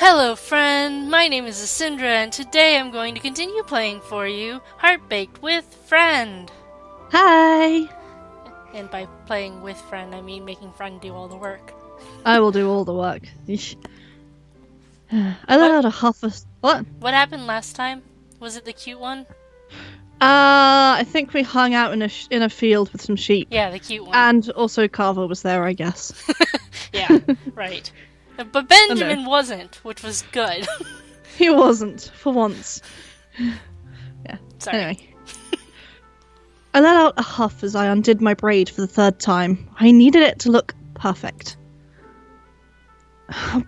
Hello friend, my name is Asindra and today I'm going to continue playing for you Heartbaked with Friend. Hi! And by playing with Friend, I mean making Friend do all the work. I will do all the work. I let out a huff of... What? What happened last time? Was it the cute one? I think we hung out in a field with some sheep. Yeah, the cute one. And also Carver was there, I guess. Yeah, right. But Benjamin wasn't, which was good. He wasn't, for once. Yeah. Sorry. Anyway. I let out a huff as I undid my braid for the third time. I needed it to look perfect.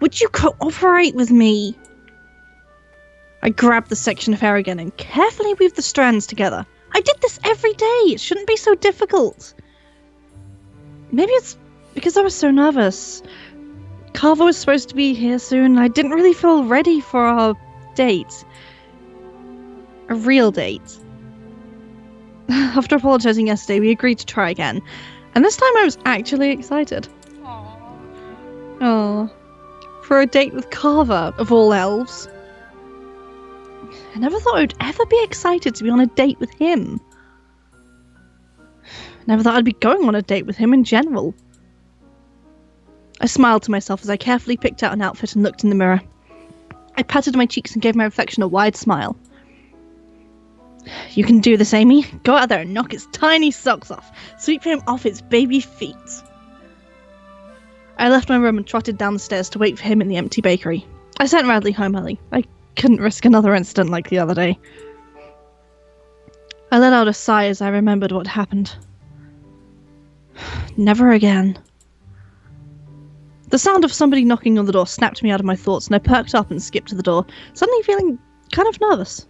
Would you cooperate with me? I grabbed the section of hair again and carefully weaved the strands together. I did this every day. It shouldn't be so difficult. Maybe it's because I was so nervous. Carver was supposed to be here soon, and I didn't really feel ready for our date. A real date. After apologizing yesterday, we agreed to try again. And this time I was actually excited. Aww. Oh, for a date with Carver, of all elves. I never thought I would ever be excited to be on a date with him. Never thought I'd be going on a date with him in general. I smiled to myself as I carefully picked out an outfit and looked in the mirror. I patted my cheeks and gave my reflection a wide smile. You can do this, Amy. Go out there and knock his tiny socks off. Sweep him off his baby feet. I left my room and trotted down the stairs to wait for him in the empty bakery. I sent Radley home early. I couldn't risk another incident like the other day. I let out a sigh as I remembered what happened. Never again. The sound of somebody knocking on the door snapped me out of my thoughts, and I perked up and skipped to the door, suddenly feeling kind of nervous.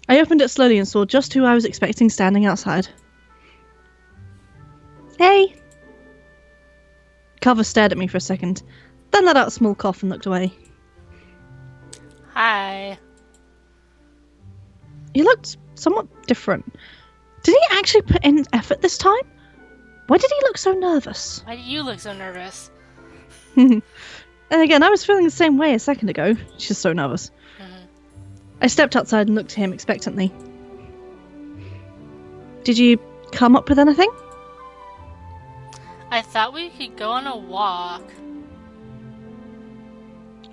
I opened it slowly and saw just who I was expecting standing outside. Hey! Carver stared at me for a second, then let out a small cough and looked away. Hi. He looked somewhat different. Did he actually put in effort this time? Why did he look so nervous? Why do you look so nervous? And again, I was feeling the same way a second ago. She's so nervous. Mm-hmm. I stepped outside and looked at him expectantly. Did you come up with anything? I thought we could go on a walk.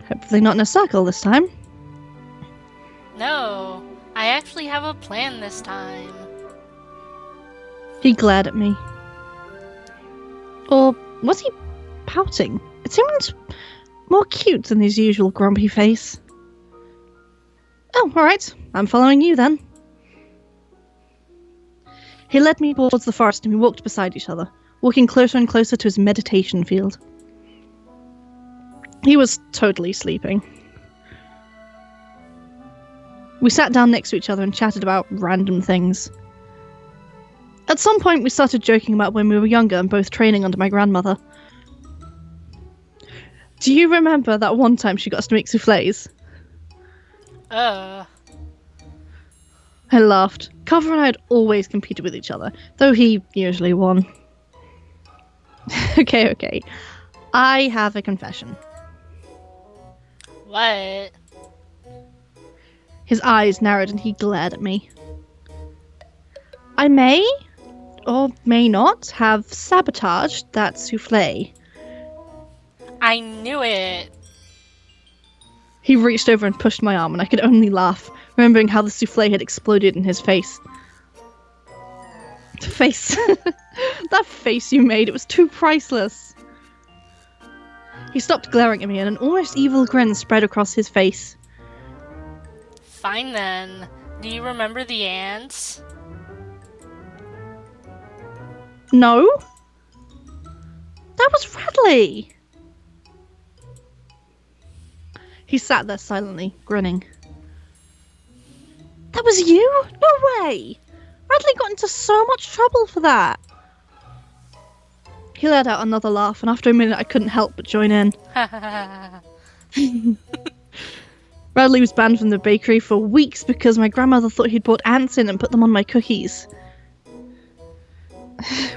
Hopefully not in a circle this time. No, I actually have a plan this time. He glared at me. Or was he pouting? It seemed more cute than his usual grumpy face. Oh, alright. I'm following you then. He led me towards the forest and we walked beside each other, walking closer and closer to his meditation field. He was totally sleeping. We sat down next to each other and chatted about random things. At some point, we started joking about when we were younger and both training under my grandmother. Do you remember that one time she got us to make soufflés? Uh. I laughed. Carver and I had always competed with each other, though he usually won. Okay. I have a confession. What? His eyes narrowed and he glared at me. I may, or may not, have sabotaged that soufflé. I knew it. He reached over and pushed my arm, and I could only laugh, remembering how the soufflé had exploded in his face. Face. That face you made, it was too priceless. He stopped glaring at me, and an almost evil grin spread across his face. Fine then. Do you remember the ants? No? That was Radley! He sat there silently, grinning. That was you? No way! Radley got into so much trouble for that. He let out another laugh, and after a minute I couldn't help but join in. Radley was banned from the bakery for weeks because my grandmother thought he'd brought ants in and put them on my cookies.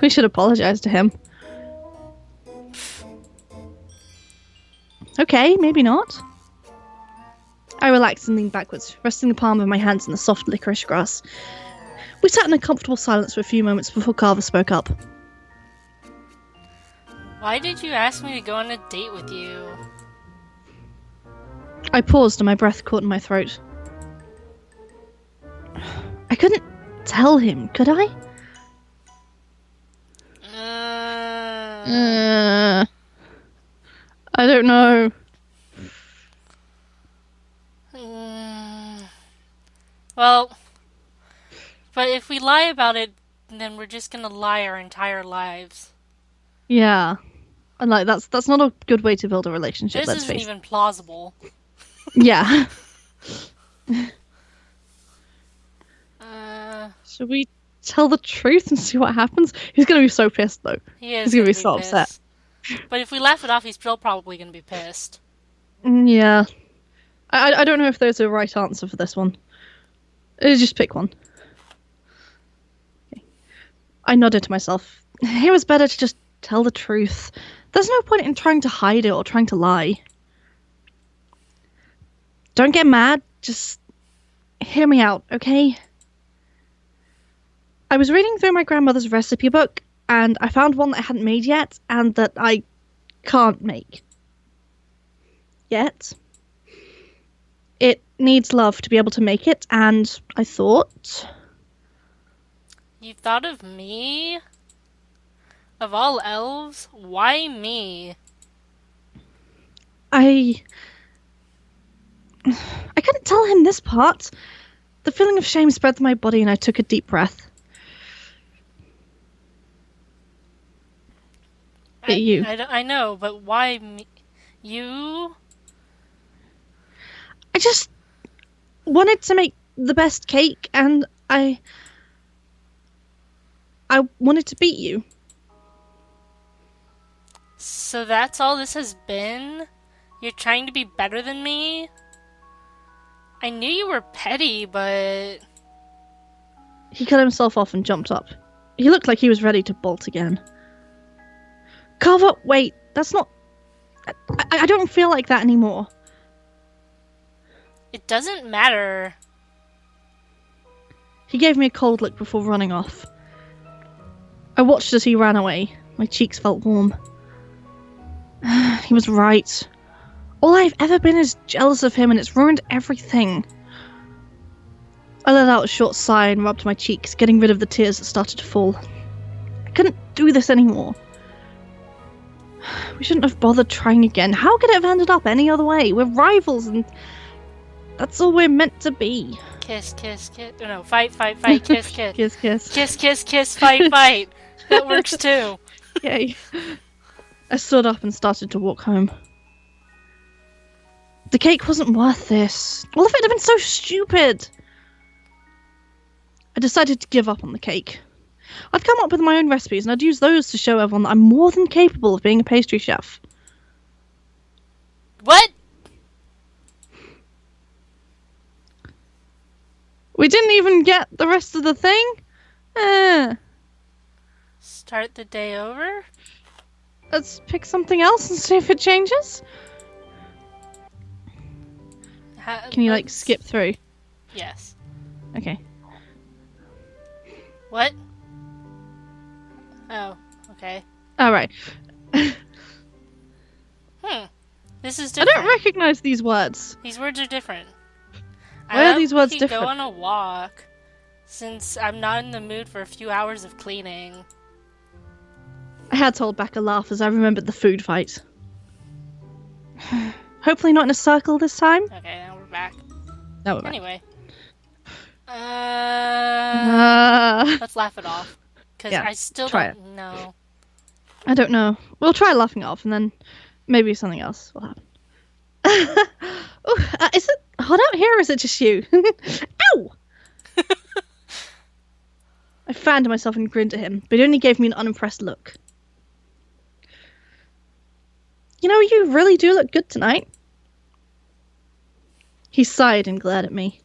We should apologize to him. Okay, maybe not. I relaxed and leaned backwards, resting the palm of my hands in the soft licorice grass. We sat in a comfortable silence for a few moments before Carver spoke up. Why did you ask me to go on a date with you? I paused and my breath caught in my throat. I couldn't tell him, could I? I don't know. Well, but if we lie about it, then we're just gonna lie our entire lives. Yeah. And like that's not a good way to build a relationship, This let's isn't face it. even plausible. Yeah. Should we tell the truth and see what happens? He's gonna be so pissed though. He's gonna be so upset. But if we laugh it off, he's still probably gonna be pissed. Yeah. I don't know if there's a right answer for this one. Just pick one. Okay. I nodded to myself. It was better to just tell the truth. There's no point in trying to hide it or trying to lie. Don't get mad. Just hear me out, okay? I was reading through my grandmother's recipe book, and I found one that I hadn't made yet, and that I can't make. Yet. It needs love to be able to make it, and I thought... You thought of me? Of all elves? Why me? I couldn't tell him this part. The feeling of shame spread through my body, and I took a deep breath. You. I know, but why me? You? I just wanted to make the best cake, and I wanted to beat you. So that's all this has been? You're trying to be better than me? I knew you were petty, but... He cut himself off and jumped up. He looked like he was ready to bolt again. Carver, wait, that's not... I don't feel like that anymore. It doesn't matter. He gave me a cold look before running off. I watched as he ran away. My cheeks felt warm. He was right. All I've ever been is jealous of him, and it's ruined everything. I let out a short sigh and rubbed my cheeks, getting rid of the tears that started to fall. I couldn't do this anymore. We shouldn't have bothered trying again. How could it have ended up any other way? We're rivals, and that's all we're meant to be. Kiss, kiss, kiss. No, fight, fight, kiss, kiss. Kiss, kiss. Kiss, kiss, kiss, fight, fight. That works too. Yay. I stood up and started to walk home. The cake wasn't worth this. All of it had been so stupid. I decided to give up on the cake. I'd come up with my own recipes, and I'd use those to show everyone that I'm more than capable of being a pastry chef. What? We didn't even get the rest of the thing? Start the day over? Let's pick something else and see if it changes. Can you, like, skip through? Yes. Okay. What? Oh, okay. Alright. This is I different. don't recognize these words. These words are different. Why are these words We different? go on a walk, since I'm not in the mood for a few hours of cleaning. I had to hold back a laugh as I remembered the food fight. Hopefully not in a circle this time. Okay, now we're back. No, we're back. Anyway. Uh, Let's laugh it off. Because yeah, I still try don't know. I don't know. We'll try laughing it off, and then maybe something else will happen. Ooh, is it hot out here, or is it just you? Ow! I fanned myself and grinned at him, but he only gave me an unimpressed look. You know, you really do look good tonight. He sighed and glared at me.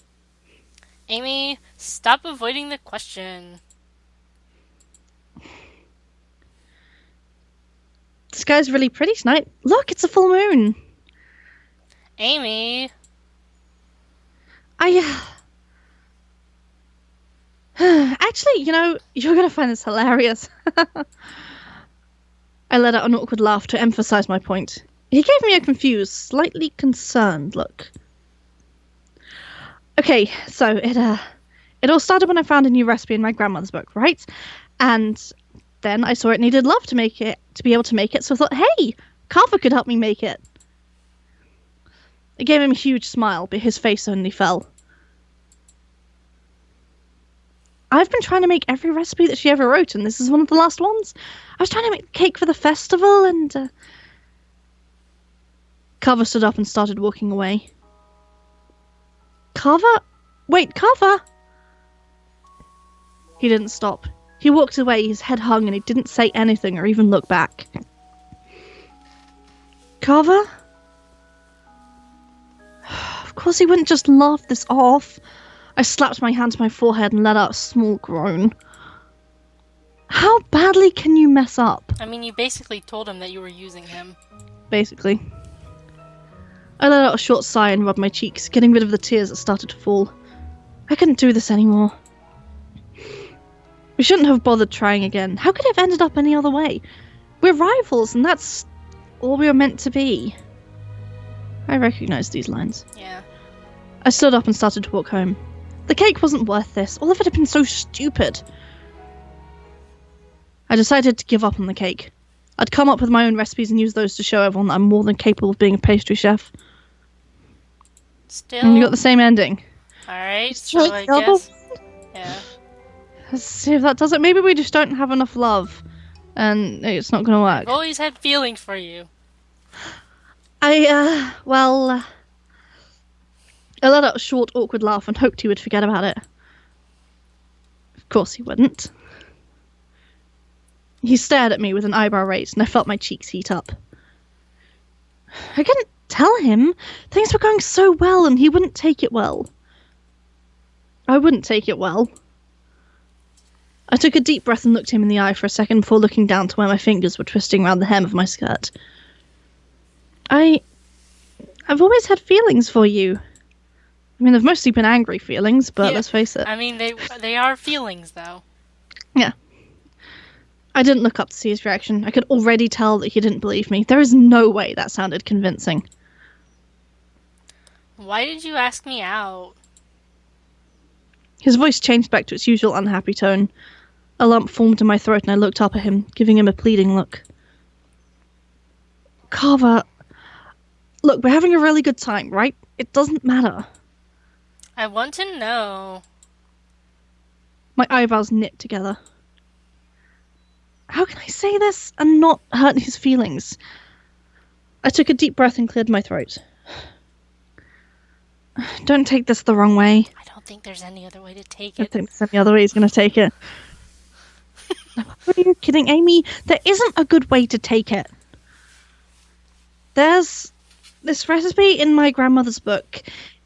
Amy, stop avoiding the question. The sky's really pretty tonight. Look, it's a full moon. Amy. Actually, you're gonna find this hilarious. I let out an awkward laugh to emphasize my point. He gave me a confused, slightly concerned look. Okay, so it all started when I found a new recipe in my grandmother's book, right? And then I saw it needed love to be able to make it, so I thought, hey, Carver could help me make it. It gave him a huge smile, but his face only fell. I've been trying to make every recipe that she ever wrote, and this is one of the last ones. I was trying to make cake for the festival, and... Carver stood up and started walking away. Carver? Wait, Carver? He didn't stop. He walked away, his head hung, and he didn't say anything or even look back. Carver? Of course he wouldn't just laugh this off. I slapped my hand to my forehead and let out a small groan. How badly can you mess up? I mean, you basically told him that you were using him. Basically. I let out a short sigh and rubbed my cheeks, getting rid of the tears that started to fall. I couldn't do this anymore. We shouldn't have bothered trying again. How could it have ended up any other way? We're rivals, and that's all we were meant to be. I recognized these lines. Yeah. I stood up and started to walk home. The cake wasn't worth this. All of it had been so stupid. I decided to give up on the cake. I'd come up with my own recipes and use those to show everyone that I'm more than capable of being a pastry chef. Still... And you got the same ending. Alright, so I guess... Yeah. Let's see if that does it. Maybe we just don't have enough love. And it's not going to work. I've always had feelings for you. I let out a short, awkward laugh and hoped he would forget about it. Of course he wouldn't. He stared at me with an eyebrow raised, and I felt my cheeks heat up. I couldn't tell him. Things were going so well, and he wouldn't take it well. I wouldn't take it well. I took a deep breath and looked him in the eye for a second before looking down to where my fingers were twisting around the hem of my skirt. I've always had feelings for you. I mean, they've mostly been angry feelings, but yeah, let's face it. I mean, they are feelings, though. Yeah. I didn't look up to see his reaction. I could already tell that he didn't believe me. There is no way that sounded convincing. Why did you ask me out? His voice changed back to its usual unhappy tone. A lump formed in my throat and I looked up at him, giving him a pleading look. Carver, look, we're having a really good time, right? It doesn't matter. I want to know. My eyebrows knit together. How can I say this and not hurt his feelings? I took a deep breath and cleared my throat. Don't take this the wrong way. I don't think there's any other way to take I it. think there's any other way he's going to take it. Are you kidding, Amy? There isn't a good way to take it. There's this recipe in my grandmother's book.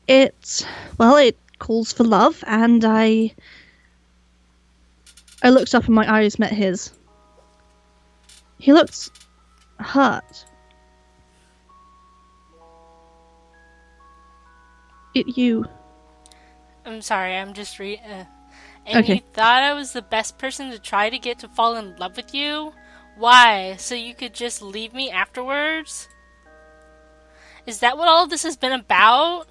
It calls for love, and I looked up and my eyes met his. He looked hurt. You. I'm sorry, I'm just And Okay. you thought I was the best person to try to get to fall in love with you? Why? So you could just leave me afterwards? Is that what all of this has been about?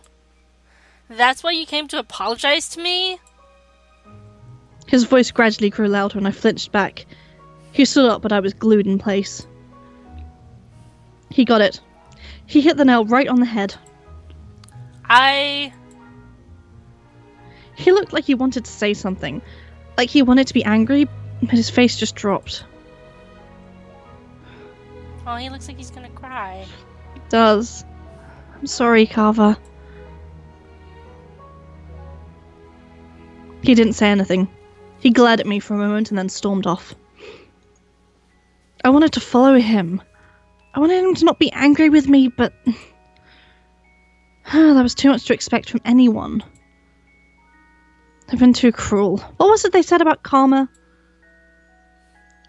That's why you came to apologize to me? His voice gradually grew louder and I flinched back. He stood up, but I was glued in place. He got it. He hit the nail right on the head. He looked like he wanted to say something. Like he wanted to be angry, but his face just dropped. Oh, he looks like he's gonna cry. He does. I'm sorry, Carver. He didn't say anything. He glared at me for a moment and then stormed off. I wanted to follow him. I wanted him to not be angry with me, but... that was too much to expect from anyone. They've been too cruel. What was it they said about karma?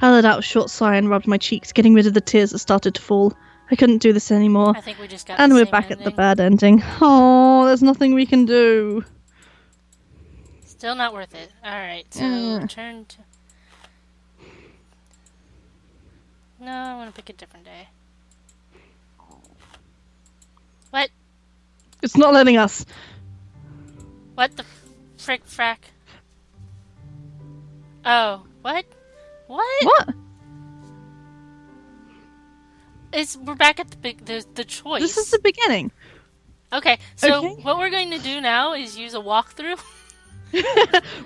I let out a short sigh and rubbed my cheeks, getting rid of the tears that started to fall. I couldn't do this anymore. I think we just got And the we're same back at the ending. bad ending. Oh, there's nothing we can do. Still not worth it. Alright, so return to... No, I want to pick a different day. What? It's not letting us. What the frick frack? Oh, what? What? What? We're back at the choice. This is the beginning. Okay, so Okay. what we're going to do now is use a walkthrough.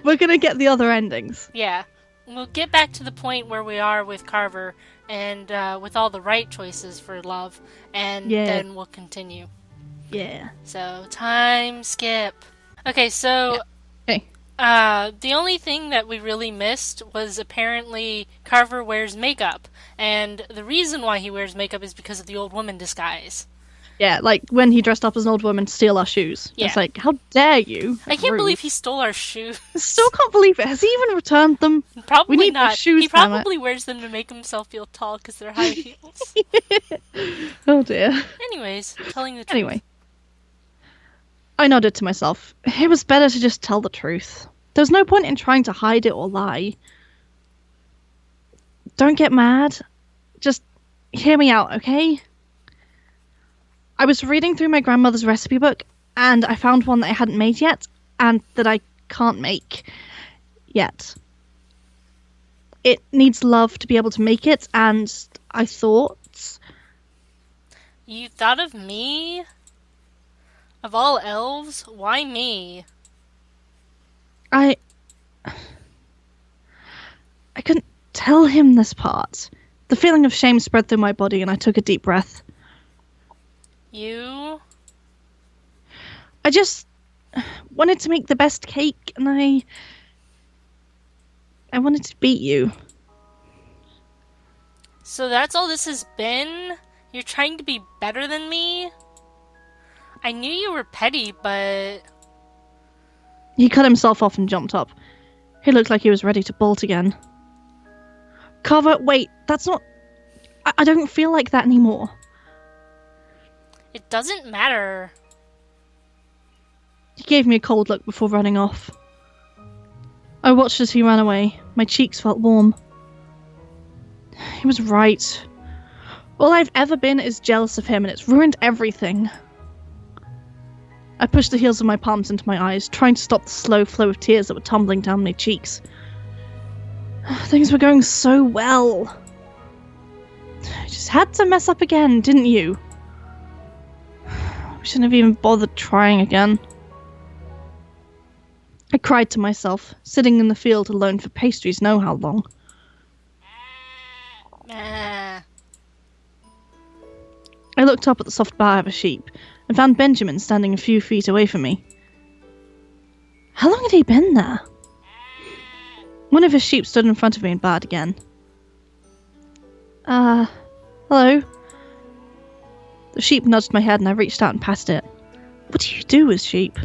We're gonna get the other endings. Yeah. We'll get back to the point where we are with Carver and with all the right choices for love, and then we'll continue. Yeah. So, time skip. Okay, so Okay. the only thing that we really missed was apparently Carver wears makeup, and the reason why he wears makeup is because of the old woman disguise. Yeah, like when he dressed up as an old woman to steal our shoes. Yeah. It's like, how dare you? I can't Rude. believe he stole our shoes. I still can't believe it. Has he even returned them? Probably We need not. those shoes, He damn it. probably wears them to make himself feel tall because they're high heels. Oh dear. Anyways, telling the truth. Anyway. I nodded to myself. It was better to just tell the truth. There was no point in trying to hide it or lie. Don't get mad. Just hear me out, okay? I was reading through my grandmother's recipe book, and I found one that I hadn't made yet, and that I can't make yet. It needs love to be able to make it, and I thought... You thought of me? Of all elves? Why me? I couldn't tell him this part. The feeling of shame spread through my body, and I took a deep breath. You? I just wanted to make the best cake, and I wanted to beat you. So that's all this has been? You're trying to be better than me? I knew you were petty, but... He cut himself off and jumped up. He looked like he was ready to bolt again. Carver, wait, that's not... I don't feel like that anymore. It doesn't matter. He gave me a cold look before running off. I watched as he ran away. My cheeks felt warm. He was right. All I've ever been is jealous of him, and it's ruined everything. I pushed the heels of my palms into my eyes, trying to stop the slow flow of tears that were tumbling down my cheeks. Things were going so well. I just had to mess up again, didn't you? We shouldn't have even bothered trying again. I cried to myself, sitting in the field alone for pastries know how long. Ah. I looked up at the soft bar of a sheep and found Benjamin standing a few feet away from me. How long had he been there? One of his sheep stood in front of me and barred again. Hello? The sheep nudged my head and I reached out and patted it. What do you do with sheep?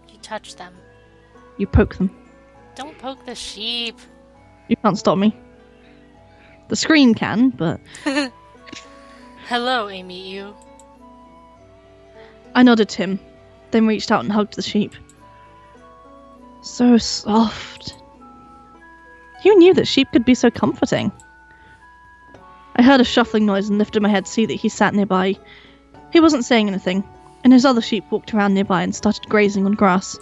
You touch them. You poke them. Don't poke the sheep. You can't stop me. The screen can, but... Hello, Amy, you. I nodded to him, then reached out and hugged the sheep. So soft. Who knew that sheep could be so comforting? I heard a shuffling noise and lifted my head to see that he sat nearby. He wasn't saying anything, and his other sheep walked around nearby and started grazing on grass.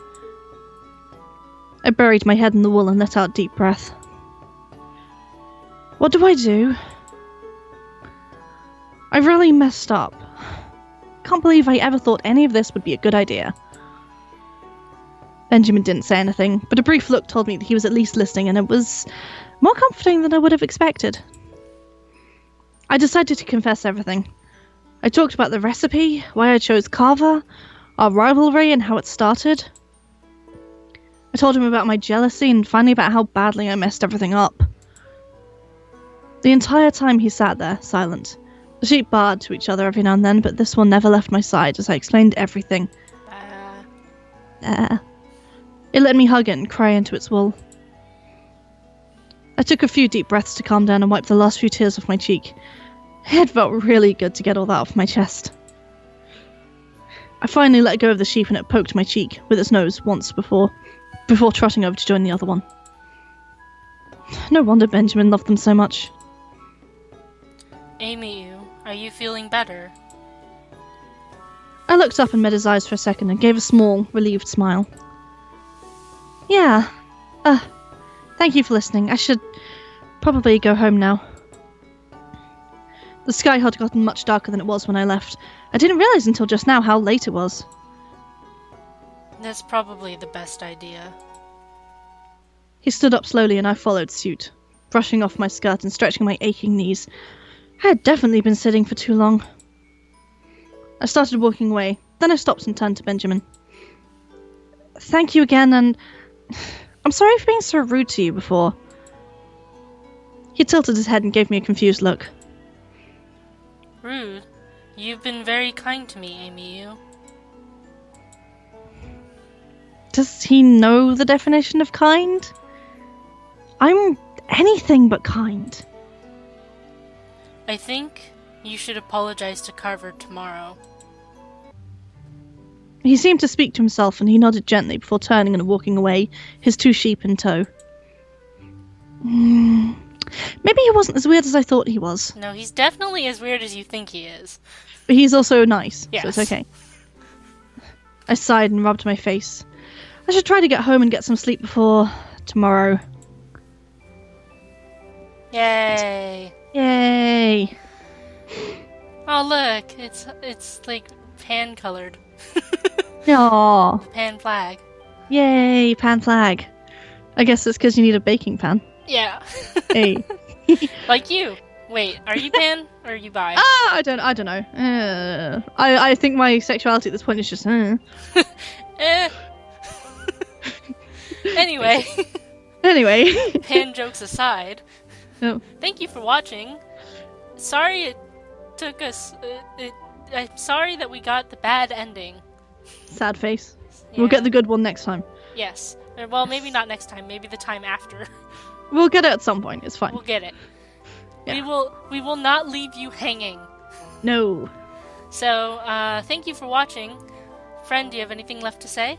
I buried my head in the wool and let out a deep breath. What do I do? I really messed up. Can't believe I ever thought any of this would be a good idea. Benjamin didn't say anything, but a brief look told me that he was at least listening, and it was more comforting than I would have expected. I decided to confess everything. I talked about the recipe, why I chose Carver, our rivalry and how it started. I told him about my jealousy and finally about how badly I messed everything up. The entire time he sat there, silent. The sheep barred to each other every now and then, but this one never left my side as I explained everything. It let me hug it and cry into its wool. I took a few deep breaths to calm down and wipe the last few tears off my cheek. It felt really good to get all that off my chest. I finally let go of the sheep and it poked my cheek with its nose once before trotting over to join the other one. No wonder Benjamin loved them so much. Amy, are you feeling better? I looked up and met his eyes for a second and gave a small, relieved smile. Yeah. Thank you for listening. I should probably go home now. The sky had gotten much darker than it was when I left. I didn't realize until just now how late it was. That's probably the best idea. He stood up slowly and I followed suit, brushing off my skirt and stretching my aching knees. I had definitely been sitting for too long. I started walking away, then I stopped and turned to Benjamin. Thank you again, and I'm sorry for being so rude to you before. He tilted his head and gave me a confused look. Rude? You've been very kind to me, Amy. Does he know the definition of kind? I'm anything but kind. I think you should apologize to Carver tomorrow. He seemed to speak to himself and he nodded gently before turning and walking away, his 2 sheep in tow. Maybe he wasn't as weird as I thought he was. No, he's definitely as weird as you think he is. But he's also nice, yes. So it's okay. I sighed and rubbed my face. I should try to get home and get some sleep before tomorrow. Yay! Yay! Oh look, it's like pan colored. Aww. Pan flag. Yay, pan flag. I guess it's because you need a baking pan. Yeah. Hey. Like you. Wait, are you pan or are you bi? I don't know. I think my sexuality at this point is just. Anyway. Anyway. Pan jokes aside. Oh. Thank you for watching. Sorry it took us. I'm sorry that we got the bad ending. Sad face. Yeah. We'll get the good one next time. Yes. Well, maybe not next time. Maybe the time after. We'll get it at some point. It's fine. We'll get it. Yeah. We will not leave you hanging. No. So, thank you for watching. Friend, do you have anything left to say?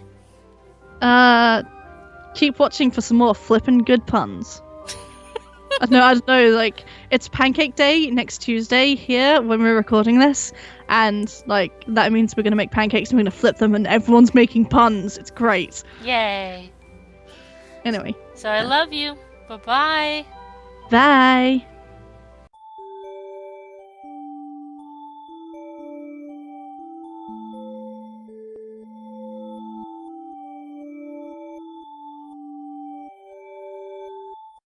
Keep watching for some more flippin' good puns. I don't know, like, it's Pancake Day next Tuesday here when we're recording this, and, like, that means we're gonna make pancakes and we're gonna flip them and everyone's making puns. It's great. Yay. Anyway. So I love you. Bye-bye. Bye.